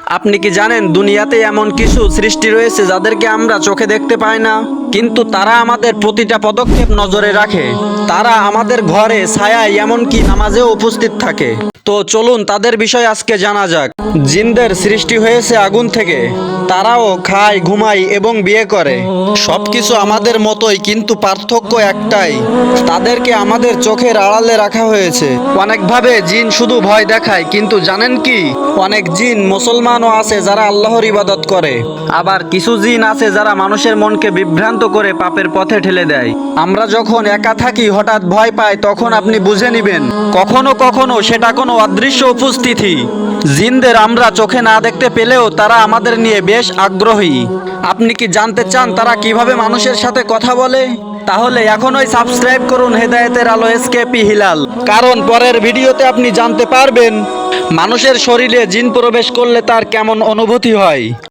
আপনি কি জানেন দুনিয়াতে এমন কিছু সৃষ্টি রয়েছে যাদেরকে আমরা চোখে দেখতে পাই না, কিন্তু তারা আমাদের প্রতিটা পদক্ষেপ নজরে রাখে। তারা আমাদের ঘরে, ছায়ায়, এমনকি নামাজেও উপস্থিত থাকে। তো চলুন তাদের বিষয় আজকে জানা যাক। জিনদের সৃষ্টি হয়েছে আগুন থেকে। তারাও খায়, ঘুমায় এবং বিয়ে করে। সবকিছু আমাদের মতোই, কিন্তু পার্থক্য একটাই, তাদেরকে আমাদের চোখের আড়ালে রাখা হয়েছে। অনেকভাবে জিন শুধু ভয় দেখায়, কিন্তু জানেন কি, অনেক জিন মুসলমানও আছে যারা আল্লাহর ইবাদত করে। আবার কিছু জিন আছে যারা মানুষের মনকে বিভ্রান্ত করে পাপের পথে ঠেলে দেয়। আমরা যখন একা থাকি, হঠাৎ ভয় পাই, তখন আপনি বুঝে নিবেন কখনো কখনো সেটা কোনো অদৃশ্য উপস্থিতি। জিনদের আমরা চোখে না দেখতে পেলেও তারা আমাদের নিয়ে বেশ আগ্রহী। আপনি কি জানতে চান তারা কিভাবে মানুষের সাথে কথা বলে? তাহলে এখনই সাবস্ক্রাইব করুন হেদায়েতের আলো এসকেপি হিলাল, কারণ পরের ভিডিওতে আপনি জানতে পারবেন মানুষের শরীরে জিন প্রবেশ করলে তার কেমন অনুভূতি হয়।